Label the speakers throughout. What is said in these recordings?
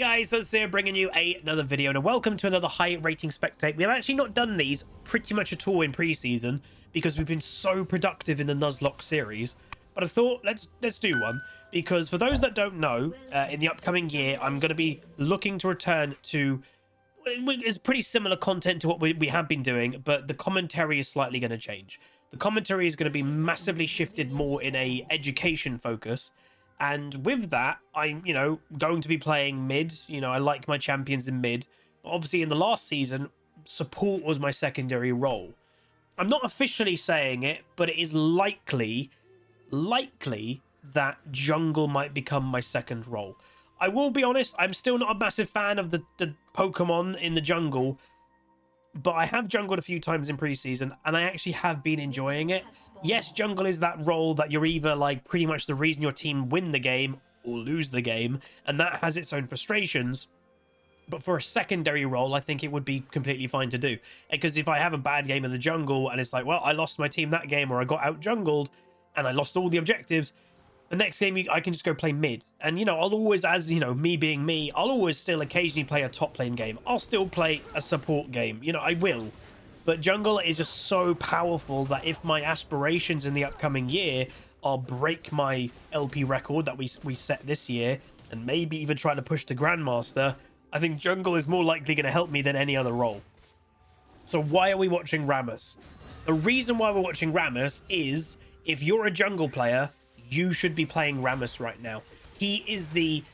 Speaker 1: Guys, so here bringing you another video and welcome to another high rating spectate. We have actually not done these pretty much at all in preseason because we've been so productive in the Nuzlocke series, but I thought let's do one because for those that don't know, in the upcoming year I'm going to be looking to return to it's pretty similar content to what we have been doing, but the commentary is slightly going to change. The commentary is going to be massively shifted more in a education focus. And with that, I'm, going to be playing mid. I like my champions in mid. But obviously, in the last season, support was my secondary role. I'm not officially saying it, but it is likely that jungle might become my second role. I will be honest, I'm still not a massive fan of the Pokemon in the jungle. But I have jungled a few times in preseason, and I actually have been enjoying it. Yes, jungle is that role that you're either like pretty much the reason your team win the game or lose the game, and that has its own frustrations. But for a secondary role, I think it would be completely fine to do. Because if I have a bad game in the jungle, and it's like, well, I lost my team that game, or I got out jungled, and I lost all the objectives, the next game I can just go play mid. And, I'll always, as, me being me, I'll always still occasionally play a top lane game. I'll still play a support game. I will. But jungle is just so powerful that if my aspirations in the upcoming year are break my LP record that we set this year, and maybe even try to push to Grandmaster, I think jungle is more likely going to help me than any other role. So why are we watching Rammus? The reason why we're watching Rammus is if you're a jungle player, you should be playing Rammus right now. He is the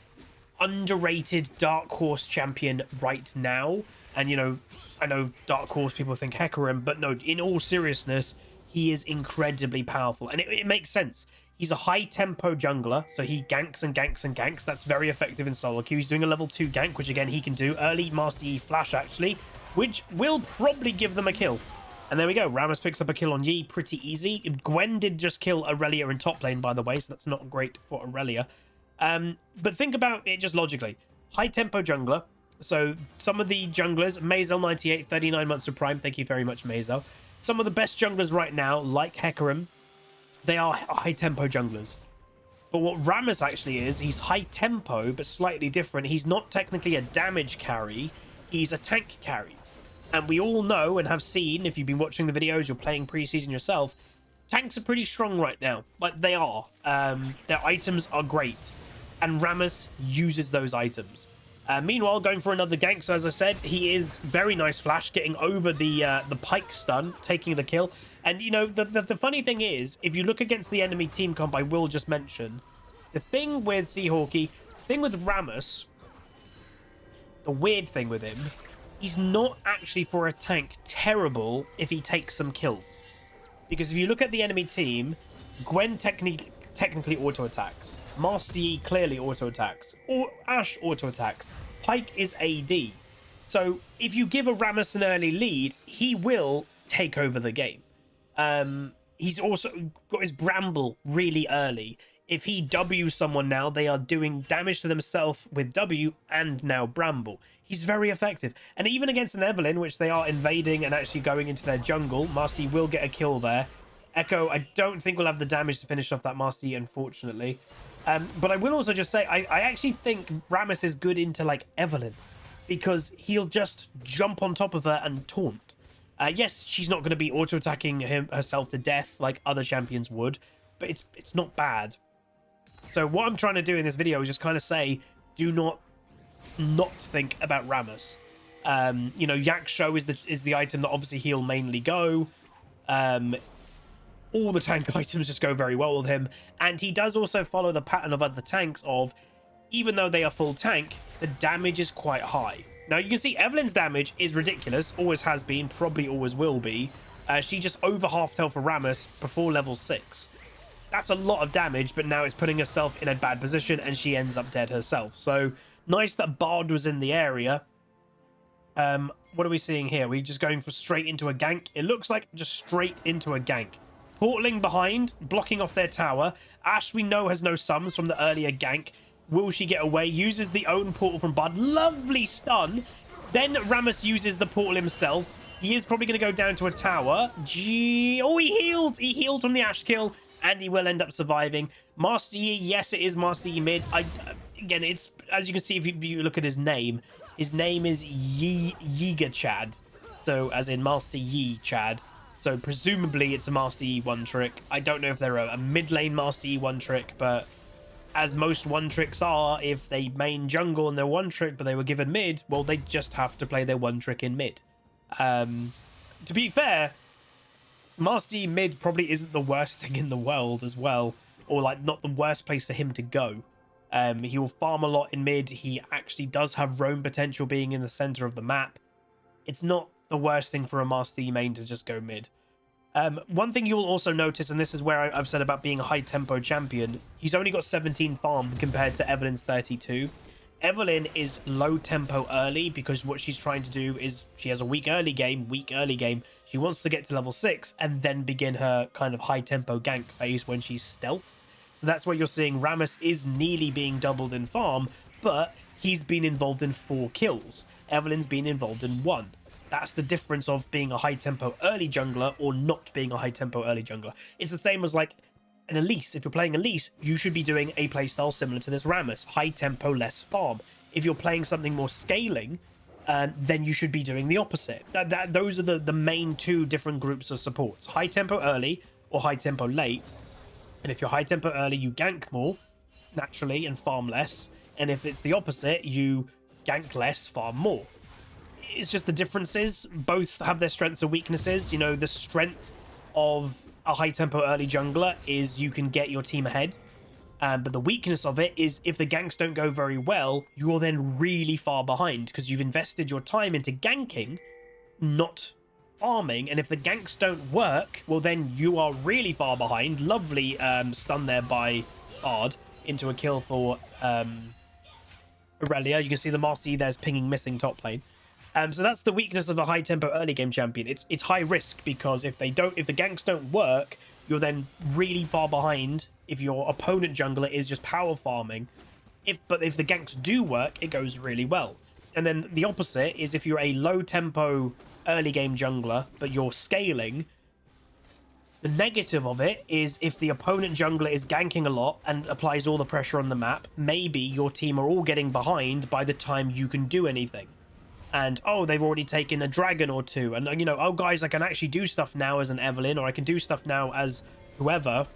Speaker 1: underrated Dark Horse champion right now. And, I know Dark Horse people think Hecarim, but no, in all seriousness, he is incredibly powerful. And it makes sense. He's a high-tempo jungler, so he ganks and ganks and ganks. That's very effective in solo queue. He's doing a level 2 gank, which, again, he can do. Early Master Yi flash, actually, which will probably give them a kill. And there we go. Rammus picks up a kill on Yi pretty easy. Gwen did just kill Aurelia in top lane, by the way, so that's not great for Aurelia. But think about it just logically. High-tempo jungler. So some of the junglers, Mazel98, 39 months of prime. Thank you very much, Mazel. Some of the best junglers right now, like Hecarim, they are high-tempo junglers. But what Rammus actually is, he's high-tempo, but slightly different. He's not technically a damage carry. He's a tank carry. And we all know and have seen, if you've been watching the videos, you're playing preseason yourself, tanks are pretty strong right now. Like, they are. Their items are great. And Rammus uses those items. Meanwhile, going for another gank. So, as I said, he is very nice flash, getting over the pike stun, taking the kill. And, the funny thing is, if you look against the enemy team comp, I will just mention, the thing with Seahawky, the thing with Rammus, the weird thing with him, he's not actually for a tank terrible if he takes some kills. Because if you look at the enemy team, Gwen technically auto-attacks. Master Yi clearly auto-attacks. Or Ashe auto-attacks. Pyke is AD. So if you give a Rammus an early lead, he will take over the game. He's also got his Bramble really early. If he W's someone now, they are doing damage to themselves with W and now Bramble. He's very effective. And even against an Evelynn, which they are invading and actually going into their jungle, Master Yi will get a kill there. Echo, I don't think will have the damage to finish off that Master Yi, unfortunately. But I will also just say, I actually think Rammus is good into, like, Evelynn. Because he'll just jump on top of her and taunt. Yes, she's not going to be auto-attacking herself to death like other champions would. But it's not bad. So what I'm trying to do in this video is just kind of say, do not think about Rammus. Yak Show is the item that obviously he'll mainly go. All the tank items just go very well with him. And he does also follow the pattern of other tanks of, even though they are full tank, the damage is quite high. Now you can see Evelynn's damage is ridiculous. Always has been, probably always will be. She just over half health for Rammus before level 6. That's a lot of damage, but now it's putting herself in a bad position and she ends up dead herself. So nice that Bard was in the area. What are we seeing here? We're just going for straight into a gank. It looks like just straight into a gank. Portaling behind, blocking off their tower. Ashe, we know, has no sums from the earlier gank. Will she get away? Uses the own portal from Bard. Lovely stun. Then Rammus uses the portal himself. He is probably going to go down to a tower. Oh, he healed. He healed from the Ashe kill. And he will end up surviving. Master Yi, yes, it is Master Yi mid. again, it's, as you can see if you look at his name is Yiga Chad, so as in Master Yi Chad. So presumably it's a Master Yi one trick. I don't know if they're a mid lane Master Yi one trick, but as most one tricks are, if they main jungle and they're one trick but they were given mid, well, they just have to play their one trick in mid. To be fair, Master Yi mid probably isn't the worst thing in the world as well, or like not the worst place for him to go. He will farm a lot in mid. He actually does have roam potential being in the center of the map. It's not the worst thing for a Master Yi main to just go mid. One thing you'll also notice, and this is where I've said about being a high tempo champion, he's only got 17 farm compared to Evelyn's 32. Evelyn is low tempo early because what she's trying to do is she has a weak early game. She wants to get to level 6 and then begin her kind of high tempo gank phase when she's stealthed. So that's where you're seeing Rammus is nearly being doubled in farm, but he's been involved in 4 kills. Evelyn's been involved in 1. That's the difference of being a high tempo early jungler or not being a high tempo early jungler. It's the same as like an Elise. If you're playing Elise, you should be doing a playstyle similar to this Rammus. High tempo, less farm. If you're playing something more scaling, then you should be doing the opposite. Those are the main 2 different groups of supports. High tempo early or high tempo late. And if you're high tempo early, you gank more, naturally, and farm less. And if it's the opposite, you gank less, farm more. It's just the differences. Both have their strengths and weaknesses. You know, the strength of a high tempo early jungler is you can get your team ahead. But the weakness of it is if the ganks don't go very well, you're then really far behind because you've invested your time into ganking, not farming. And if the ganks don't work, well, then you are really far behind. Lovely stun there by Bard into a kill for Aurelia. You can see the Master Yi there's pinging missing top lane. So that's the weakness of a high tempo early game champion. It's high risk because if the ganks don't work, you're then really far behind if your opponent jungler is just power farming. But if the ganks do work, it goes really well. And then the opposite is if you're a low tempo early game jungler, but you're scaling, the negative of it is if the opponent jungler is ganking a lot and applies all the pressure on the map, maybe your team are all getting behind by the time you can do anything. And, oh, they've already taken a dragon or 2. And, you know, oh, guys, I can actually do stuff now as an Evelyn, or I can do stuff now as whoever.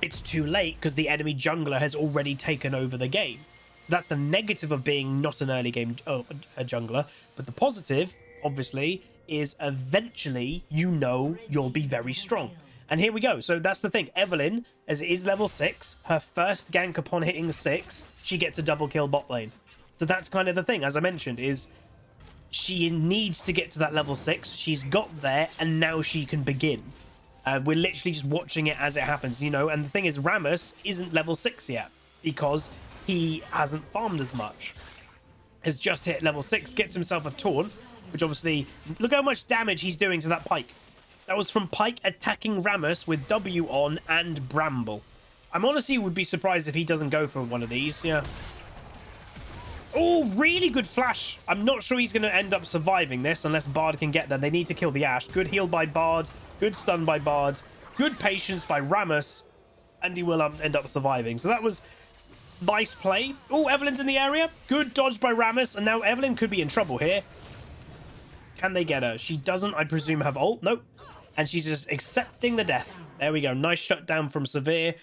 Speaker 1: It's too late because the enemy jungler has already taken over the game. So that's the negative of being not an early game a jungler. But the positive, obviously, is eventually you know you'll be very strong. And here we go. So that's the thing. Evelyn, as it is level 6, her first gank upon hitting 6, she gets a double kill bot lane. So that's kind of the thing, as I mentioned, is she needs to get to that level 6. She's got there, and now she can begin. We're literally just watching it as it happens, you know. And the thing is, Rammus isn't level 6 yet because he hasn't farmed as much. Has just hit level 6, gets himself a taunt, which obviously, look how much damage he's doing to that Pyke. That was from Pyke attacking Rammus with W on and Bramble. I'm honestly would be surprised if he doesn't go for one of these. Yeah. Oh, really good flash. I'm not sure he's going to end up surviving this unless Bard can get there. They need to kill the Ashe. Good heal by Bard. Good stun by Bard. Good patience by Rammus. And he will end up surviving. So that was nice play. Oh, Evelyn's in the area. Good dodge by Rammus. And now Evelyn could be in trouble here. Can they get her? She doesn't, I presume, have ult. Nope. And she's just accepting the death. There we go. Nice shutdown from Severe.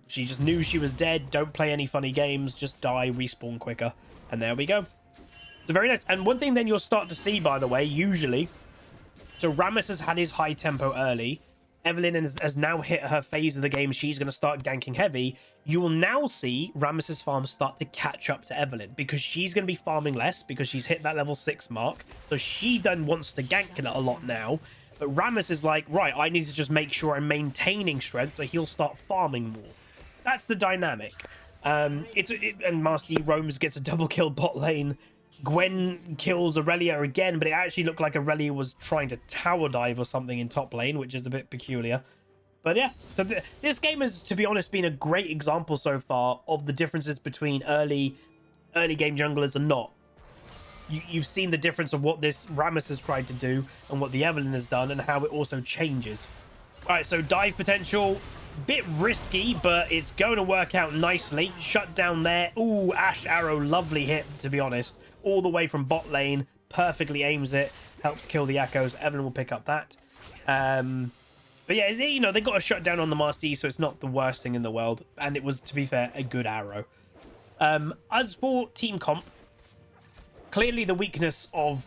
Speaker 1: She just knew she was dead. Don't play any funny games. Just die. Respawn quicker. And there we go. So very nice. And one thing then you'll start to see, by the way, usually. So Rammus has had his high tempo early. Evelyn has now hit her phase of the game. She's going to start ganking heavy. You will now see Rammus's farm start to catch up to Evelyn because she's going to be farming less because she's hit that level 6 mark. So she then wants to gank a lot now. But Rammus is like, right, I need to just make sure I'm maintaining strength so he'll start farming more. That's the dynamic. And Master Yi roams, gets a double kill bot lane. Gwen kills Aurelia again, but it actually looked like Aurelia was trying to tower dive or something in top lane, which is a bit peculiar. But yeah, so this game has, to be honest, been a great example so far of the differences between early game junglers and not. You've seen the difference of what this Rammus has tried to do and what the Evelyn has done and how it also changes. All right, so dive potential. Bit risky, but it's going to work out nicely. Shut down there. Ooh, Ash Arrow, lovely hit, to be honest. All the way from bot lane, perfectly aims it, helps kill the echoes. Evelyn will pick up that. But yeah, you know, they got a shutdown on the Master Yi, so it's not the worst thing in the world. And it was, to be fair, a good arrow. As for team comp, clearly the weakness of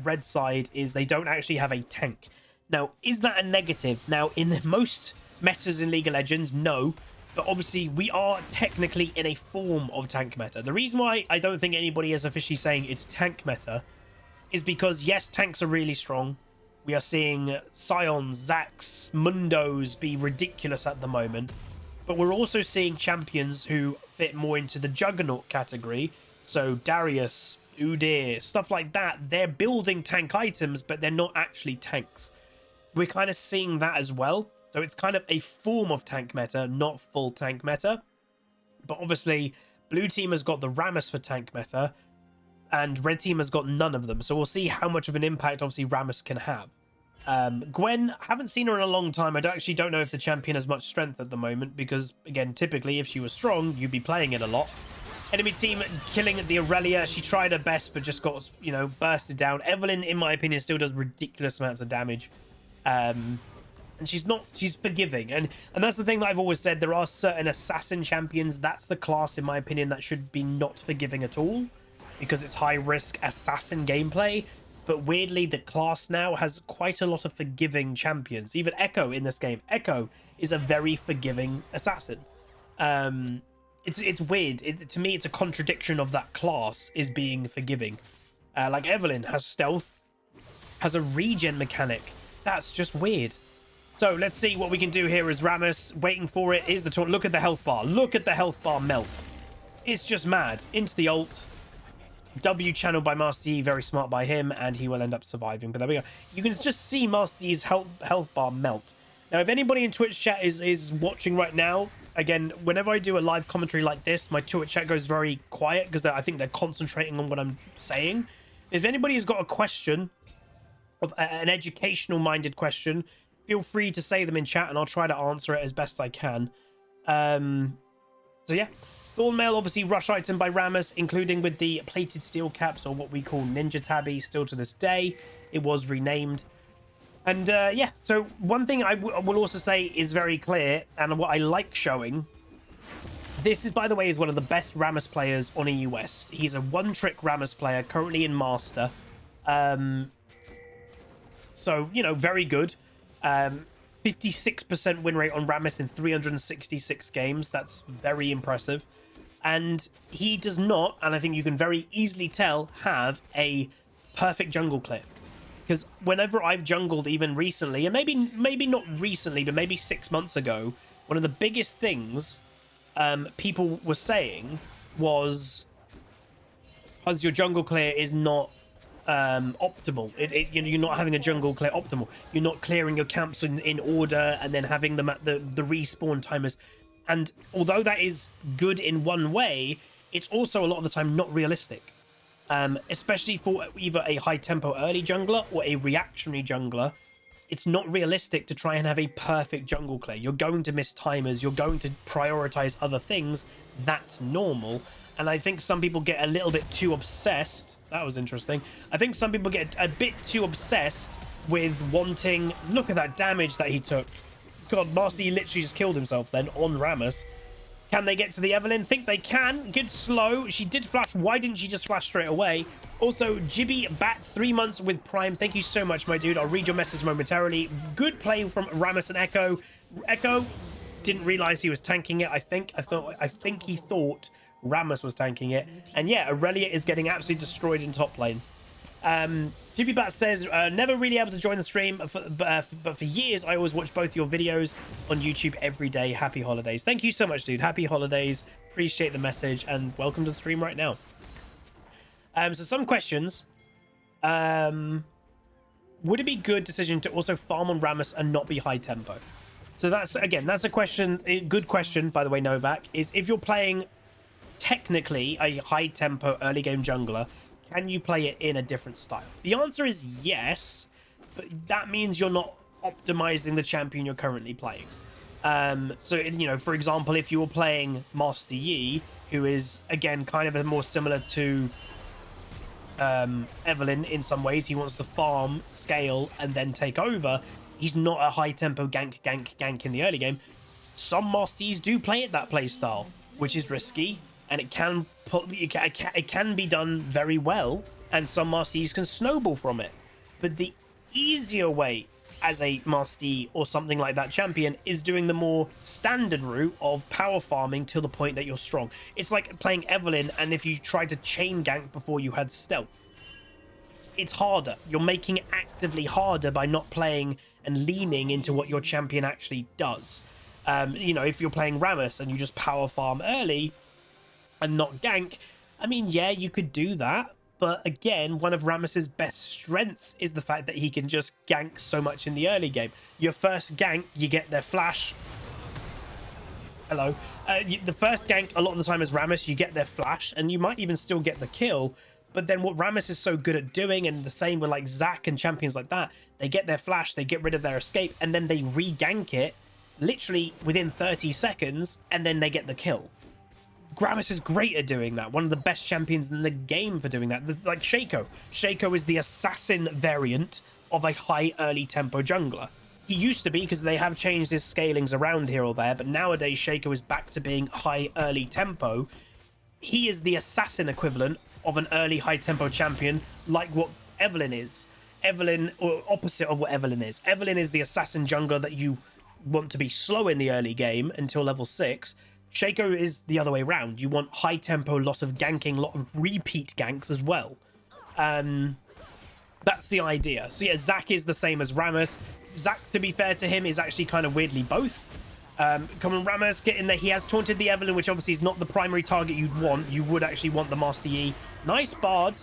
Speaker 1: red side is they don't actually have a tank. Now, is that a negative? Now, in most metas in League of Legends, no. But obviously, we are technically in a form of tank meta. The reason why I don't think anybody is officially saying it's tank meta is because, yes, tanks are really strong. We are seeing Scions, Zax, Mundos be ridiculous at the moment. But we're also seeing champions who fit more into the Juggernaut category. So Darius, Udyr, stuff like that. They're building tank items, but they're not actually tanks. We're kind of seeing that as well. So it's kind of a form of tank meta, not full tank meta. But obviously, blue team has got the Rammus for tank meta, and red team has got none of them. So we'll see how much of an impact, obviously, Rammus can have. Gwen, haven't seen her in a long time. I actually don't know if the champion has much strength at the moment, because, again, typically, if she was strong, you'd be playing it a lot. Enemy team killing the Aurelia. She tried her best, but just got, you know, bursted down. Evelyn, in my opinion, still does ridiculous amounts of damage. And she's forgiving. And that's the thing that I've always said. There are certain assassin champions. That's the class, in my opinion, that should be not forgiving at all, because it's high risk assassin gameplay. But weirdly, the class now has quite a lot of forgiving champions. Even Echo in this game. Echo is a very forgiving assassin. It's weird. To me, it's a contradiction of that class is being forgiving. Like Evelyn has stealth, has a regen mechanic. That's just weird. So let's see what we can do here as Rammus. Waiting for it. Here's the taunt. Look at the health bar. Look at the health bar melt. It's just mad. Into the ult. W channel by Master Yi, very smart by him, and he will end up surviving. But there we go. You can just see Master Yi's health bar melt. Now, if anybody in Twitch chat is watching right now, again, whenever I do a live commentary like this, my Twitch chat goes very quiet because I think they're concentrating on what I'm saying. If anybody has got a question, of an educational-minded question, feel free to say them in chat, and I'll try to answer it as best I can. So yeah. Thornmail, obviously, rush item by Rammus, including with the plated steel caps, or what we call Ninja Tabby, still to this day. It was renamed. And yeah, so one thing I will also say is very clear, and what I like showing, this is, by the way, is one of the best Rammus players on EU West. He's a one-trick Rammus player, currently in Master. So, you know, very good. 56% win rate on Rammus in 366 games. That's very impressive. And he does not, and I think you can very easily tell, have a perfect jungle clear. Because whenever I've jungled, even recently, and maybe not recently, but maybe 6 months ago, one of the biggest things people were saying was, "Huz, your jungle clear is not optimal. You're not having a jungle clear optimal. You're not clearing your camps in order and then having them at the respawn timers." And although that is good in one way, it's also a lot of the time not realistic. Especially for either a high tempo early jungler or a reactionary jungler. It's not realistic to try and have a perfect jungle clear. You're going to miss timers. You're going to prioritize other things. That's normal. And I think some people get a little bit too obsessed. That was interesting. I think some people get a bit too obsessed with wanting... Look at that damage that he took. God, Master Yi literally just killed himself then on Rammus. Can they get to the Evelyn? Think they can. Good slow. She did flash. Why didn't she just flash straight away? Also, Jibby Bat, 3 months with Prime. Thank you so much, my dude. I'll read your message momentarily. Good play from Rammus and Echo. Echo didn't realize he was tanking it. I think he thought Rammus was tanking it. And yeah, Aurelia is getting absolutely destroyed in top lane. Jibby Bat says, never really able to join the stream, but for years I always watch both your videos on YouTube every day. Happy holidays. Thank you so much, dude. Happy holidays. Appreciate the message, and welcome to the stream right now. So some questions. Would it be good decision to also farm on Rammus and not be high tempo? So that's a question, a good question, by the way, Novak, is if you're playing technically a high tempo early game jungler, can you play it in a different style? The answer is yes, but that means you're not optimizing the champion you're currently playing. So, you know, for example, if you were playing Master Yi, who is, again, kind of more similar to Evelyn in some ways, he wants to farm, scale, and then take over. He's not a high-tempo gank in the early game. Some Master Yis do play it that play style, which is risky, and it can be done very well, and some Master Yis can snowball from it. But the easier way as a Master Yi or something like that champion is doing the more standard route of power farming to the point that you're strong. It's like playing Evelyn, and if you tried to chain gank before you had stealth, it's harder. You're making it actively harder by not playing and leaning into what your champion actually does. You know, if you're playing Rammus and you just power farm early and not gank, I mean, yeah, you could do that. But again, one of Rammus's best strengths is the fact that he can just gank so much in the early game. Your first gank, you get their flash. Hello. The first gank, a lot of the time as Rammus, you get their flash, and you might even still get the kill. But then what Rammus is so good at doing, and the same with like Zac and champions like that, they get their flash, they get rid of their escape, and then they re-gank it literally within 30 seconds, and then they get the kill. Rammus is great at doing that. One of the best champions in the game for doing that. Like Shaco. Shaco is the assassin variant of a high early tempo jungler. He used to be, because they have changed his scalings around here or there, but nowadays Shaco is back to being high early tempo. He is the assassin equivalent of an early high tempo champion, like what Evelyn is. Evelyn, or opposite of what Evelyn is. Evelyn is the assassin jungler that you want to be slow in the early game until level 6. Shaco is the other way around. You want high tempo, lot of ganking, lot of repeat ganks as well. That's the idea. So yeah, Zac is the same as Rammus. Zac, to be fair to him, is actually kind of weirdly both. Come on, Rammus, get in there. He has taunted the Evelyn, which obviously is not the primary target you'd want. You would actually want the Master Yi. Nice Bard.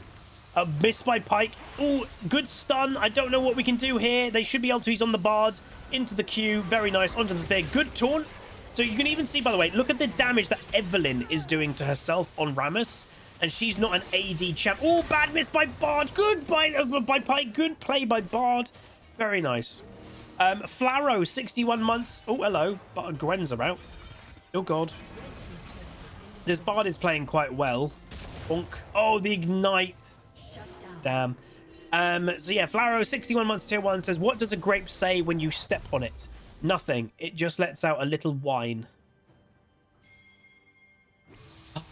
Speaker 1: Missed by Pyke. Oh, good stun. I don't know what we can do here. They should be able to. He's on the Bard. Into the Q. Very nice. Onto the spear. Good taunt. So you can even see, by the way, look at the damage that Evelyn is doing to herself on Rammus. And she's not an AD champ. Oh, bad miss by Bard. Good by Pyke. Good play by Bard. Very nice. Flaro, 61 months. Oh, hello. But Gwen's about. Oh, God. This Bard is playing quite well. Bonk. Oh, the Ignite. Damn. So yeah, Flaro, 61 months, tier 1, says, what does a grape say when you step on it? Nothing. It just lets out a little whine.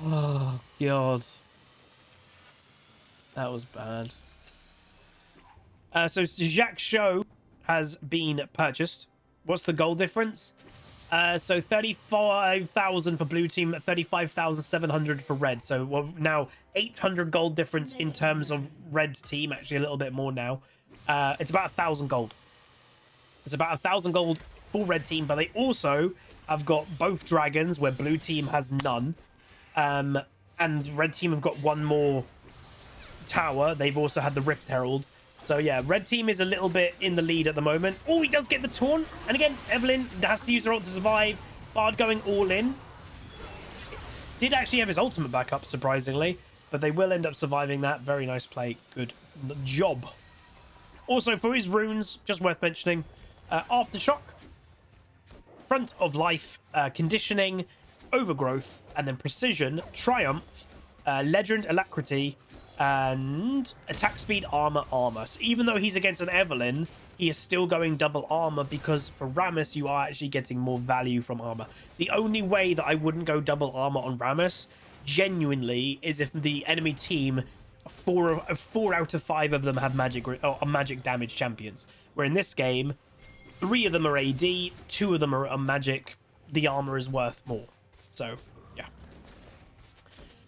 Speaker 1: Oh, God. That was bad. So Jacques Show has been purchased. What's the goal difference? So 35,000 for blue team, 35,700 for red. So well, now 800 gold difference in terms of red team. Actually, a little bit more now. It's about 1,000 gold. It's about 1,000 gold for red team, but they also have got both dragons where blue team has none. And red team have got one more tower. They've also had the Rift Herald. So yeah, red team is a little bit in the lead at the moment. Oh, he does get the taunt. And again, Evelyn has to use her ult to survive. Bard going all in. Did actually have his ultimate back up, surprisingly. But they will end up surviving that. Very nice play. Good job. Also, for his runes, just worth mentioning, Aftershock, Front of Life, Conditioning, Overgrowth, and then Precision, Triumph, Legend, Alacrity, and Attack Speed, Armor. So even though he's against an Evelyn, he is still going double armor, because for Rammus, you are actually getting more value from armor. The only way that I wouldn't go double armor on Rammus, genuinely, is if the enemy team, four out of 5 of them have magic damage champions. Where in this game, 3 of them are AD, 2 of them are magic. The armor is worth more. So, yeah.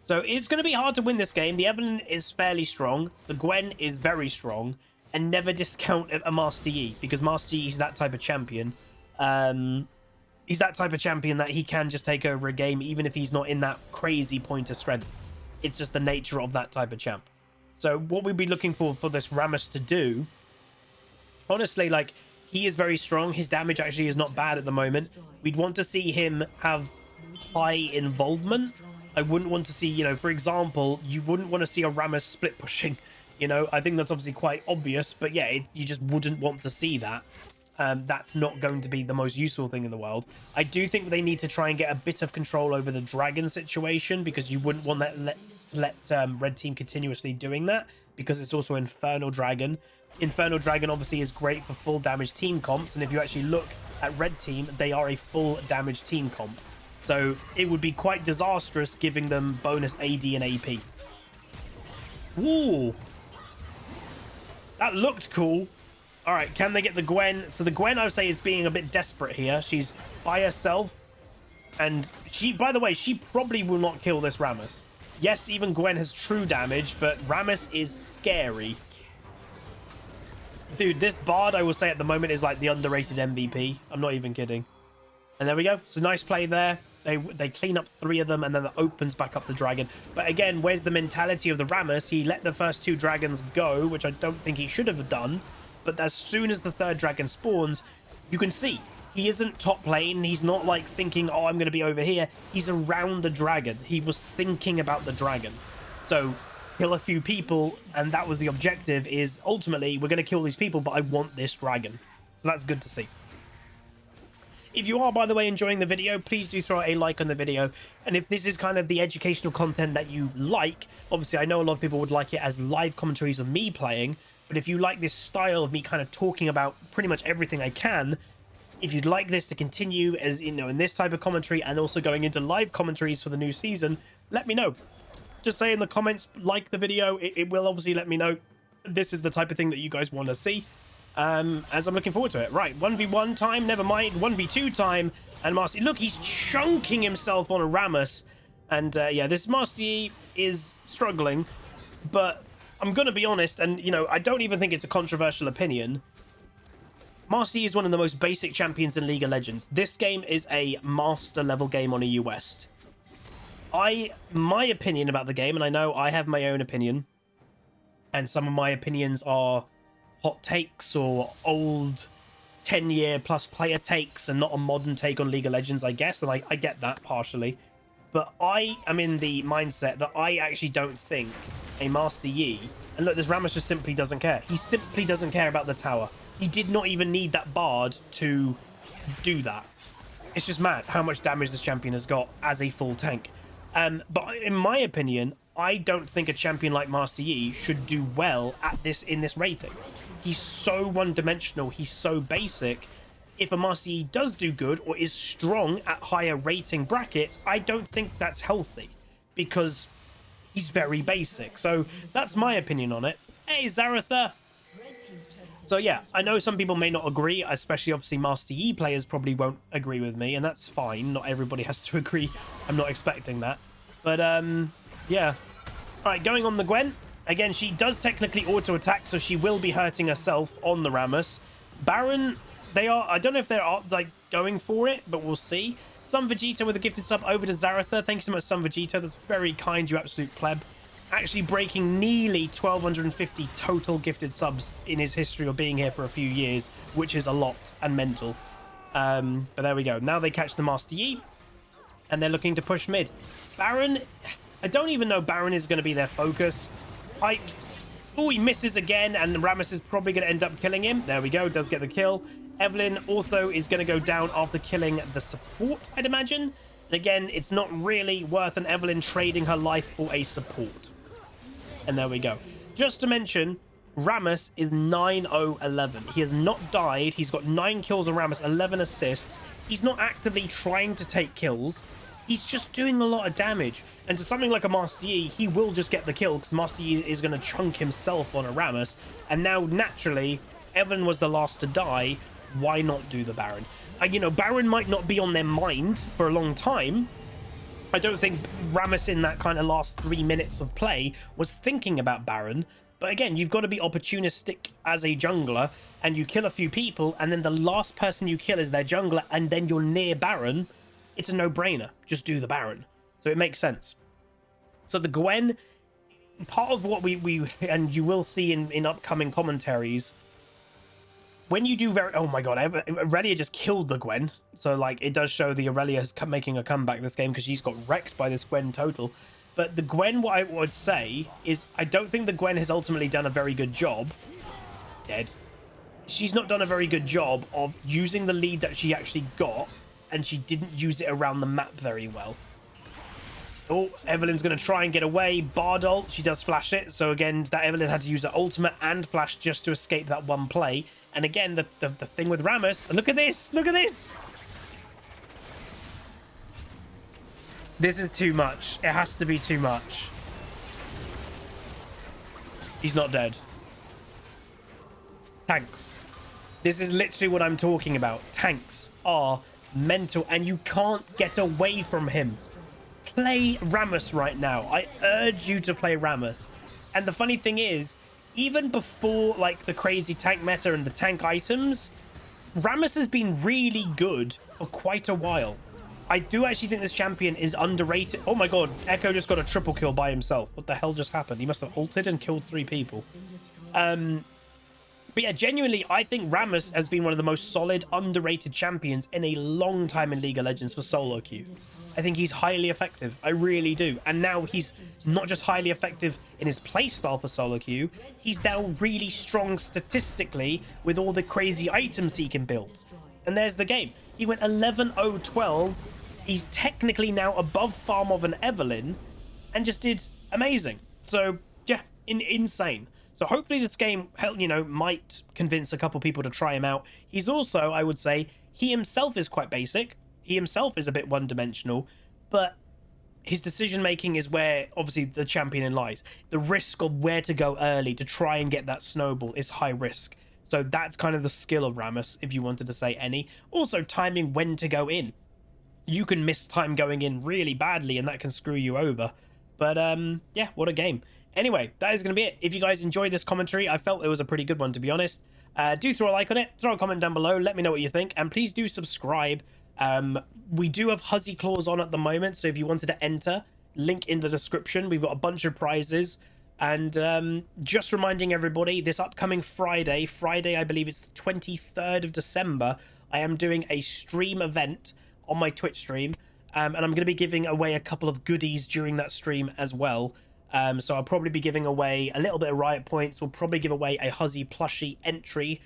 Speaker 1: So it's going to be hard to win this game. The Evelyn is fairly strong. The Gwen is very strong. And never discount a Master Yi, because Master Yi is that type of champion. He's that type of champion that he can just take over a game, even if he's not in that crazy point of strength. It's just the nature of that type of champ. So what we'd be looking for this Rammus to do, honestly, like, he is very strong. His damage actually is not bad at the moment. We'd want to see him have high involvement. I wouldn't want to see, you know, for example, you wouldn't want to see a Rammus split pushing. You know, I think that's obviously quite obvious, but yeah, you just wouldn't want to see that. that's not going to be the most useful thing in the world. I do think they need to try and get a bit of control over the dragon situation, because you wouldn't want that to let red team continuously doing that, because it's also Infernal Dragon. Infernal Dragon obviously is great for full damage team comps, and if you actually look at red team, they are a full damage team comp. So it would be quite disastrous giving them bonus AD and AP. Ooh. That looked cool. All right, can they get the Gwen? So the Gwen, I would say, is being a bit desperate here. She's by herself. And she, by the way, she probably will not kill this Rammus. Yes, even Gwen has true damage, but Rammus is scary. Dude, this Bard, I will say at the moment, is like the underrated MVP. I'm not even kidding. And there we go. So nice play there. They clean up 3 of them, and then it opens back up the dragon. But again, where's the mentality of the Rammus? He let the first 2 dragons go, which I don't think he should have done. But as soon as the 3rd dragon spawns, you can see he isn't top lane. He's not like thinking, oh, I'm going to be over here. He's around the dragon. He was thinking about the dragon. So kill a few people, and that was the objective, is ultimately we're going to kill these people, but I want this dragon. So that's good to see. If you are, by the way, enjoying the video, please do throw a like on the video. And if this is kind of the educational content that you like, obviously I know a lot of people would like it as live commentaries of me playing, but if you like this style of me kind of talking about pretty much everything I can, if you'd like this to continue, as you know, in this type of commentary and also going into live commentaries for the new season, let me know. Just say in the comments, like the video. It will obviously let me know this is the type of thing that you guys want to see. As I'm looking forward to it. Right, 1v1 time, never mind, 1v2 time, and Marcy, look, he's chunking himself on a Rammus, and yeah, this Marcy is struggling, but I'm gonna be honest, and you know, I don't even think it's a controversial opinion. Marcy is one of the most basic champions in League of Legends. This game is a master level game on EU West. My opinion about the game, and I know I have my own opinion, and some of my opinions are hot takes or old 10-year plus player takes and not a modern take on League of Legends, I guess, and I get that partially, but I am in the mindset that I actually don't think a Master Yi, and look, this Rammus just simply doesn't care. He simply doesn't care about the tower. He did not even need that Bard to do that. It's just mad how much damage this champion has got as a full tank. But in my opinion, I don't think a champion like Master Yi should do well at this in this rating. He's so one-dimensional, he's so basic. If a Master Yi does do good or is strong at higher rating brackets, I don't think that's healthy, because he's very basic. So that's my opinion on it. Hey, Zaratha! So yeah, I know some people may not agree, especially obviously Master Yi players probably won't agree with me, and that's fine. Not everybody has to agree. I'm not expecting that. But yeah. Alright, going on the Gwen. Again, she does technically auto-attack, so she will be hurting herself on the Rammus. Baron, they are... I don't know if they're, like, going for it, but we'll see. Some Vegeta with a gifted sub over to Zaratha. Thank you so much, Some Vegeta. That's very kind, you absolute pleb. Actually breaking nearly 1,250 total gifted subs in his history of being here for a few years, which is a lot and mental. But there we go. Now they catch the Master Yi, and they're looking to push mid. Baron... I don't even know Baron is going to be their focus. Pike, oh, he misses again, and Rammus is probably going to end up killing him. There we go, does get the kill. Evelyn also is going to go down after killing the support, I'd imagine. And again, it's not really worth an Evelyn trading her life for a support. And there we go. Just to mention, Rammus is 9-0-11. He has not died. He's got 9 kills on Rammus, 11 assists. He's not actively trying to take kills. He's just doing a lot of damage. And to something like a Master Yi, he will just get the kill because Master Yi is going to chunk himself on a Rammus. And now, naturally, Evan was the last to die. Why not do the Baron? You know, Baron might not be on their mind for a long time. I don't think Rammus in that kind of last 3 minutes of play was thinking about Baron. But again, you've got to be opportunistic as a jungler, and you kill a few people, and then the last person you kill is their jungler, and then you're near Baron. It's a no-brainer. Just do the Baron. So it makes sense. So the Gwen, part of what we and you will see in upcoming commentaries, when you do very... Oh my god, Aurelia just killed the Gwen. So, like, it does show the Aurelia is making a comeback this game because she's got wrecked by this Gwen total. But the Gwen, what I would say is I don't think the Gwen has ultimately done a very good job. Dead. she's not done a very good job of using the lead that she actually got, and she didn't use it around the map very well. Oh, Evelyn's going to try and get away. Bard ult, she does flash it. So again, that Evelyn had to use her ultimate and flash just to escape that one play. And again, the thing with Rammus, look at this, look at this. This is too much. It has to be too much. He's not dead. Tanks. This is literally what I'm talking about. Tanks are mental, and you can't get away from him. Play Rammus right now. I urge you to play Rammus. And the funny thing is, even before like the crazy tank meta and the tank items, Rammus has been really good for quite a while. I do actually think this champion is underrated. Oh my god, Echo just got a triple kill by himself. What the hell just happened? He must have ulted and killed 3 people. But yeah, genuinely, I think Rammus has been one of the most solid, underrated champions in a long time in League of Legends for solo queue. I think he's highly effective. I really do. And now he's not just highly effective in his playstyle for solo queue, he's now really strong statistically with all the crazy items he can build. And there's the game. He went 11-0-12. He's technically now above Farmov and Evelyn and just did amazing. So yeah, insane. So hopefully this game, you know, might convince a couple people to try him out. He's also, I would say, he himself is quite basic. He himself is a bit one-dimensional, but his decision-making is where, obviously, the champion lies. The risk of where to go early to try and get that snowball is high risk. So that's kind of the skill of Rammus, if you wanted to say any. Also, timing when to go in. You can miss time going in really badly, and that can screw you over. But, yeah, what a game. Anyway, that is going to be it. If you guys enjoyed this commentary, I felt it was a pretty good one, to be honest. Do throw a like on it, throw a comment down below, let me know what you think, and please do subscribe. We do have Huzzy claws on at the moment, so if you wanted to enter, link in the description. We've got a bunch of prizes. And just reminding everybody, this upcoming Friday, I believe it's the 23rd of December, I am doing a stream event on my Twitch stream, and I'm going to be giving away a couple of goodies during that stream as well. So I'll probably be giving away a little bit of Riot points. We'll probably give away a Huzzy plushie entry.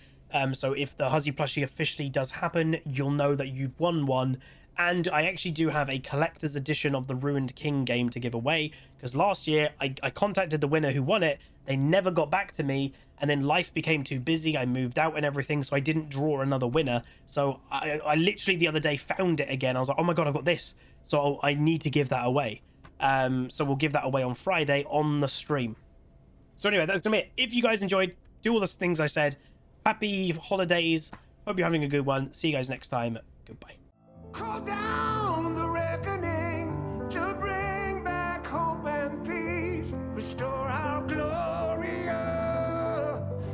Speaker 1: So if the Huzzy plushie officially does happen, you'll know that you've won one. And I actually do have a collector's edition of the Ruined King game to give away, because last year I contacted the winner who won it. They never got back to me, and then life became too busy. I moved out and everything, so I didn't draw another winner. So I literally the other day found it again. I was like, oh my god, I've got this. So I need to give that away. So we'll give that away on Friday on the stream. So anyway, that's gonna be it. If you guys enjoyed, do all the things I said. Happy holidays. Hope you're having a good one. See you guys next time. Goodbye.
Speaker 2: Call down the reckoning to bring back hope and peace. Restore our glory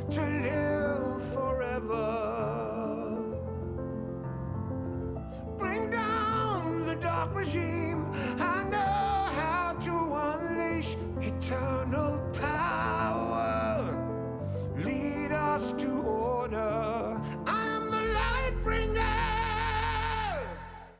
Speaker 2: to live forever. Bring down the dark regime. I know how to unleash eternal power. Lead us to order.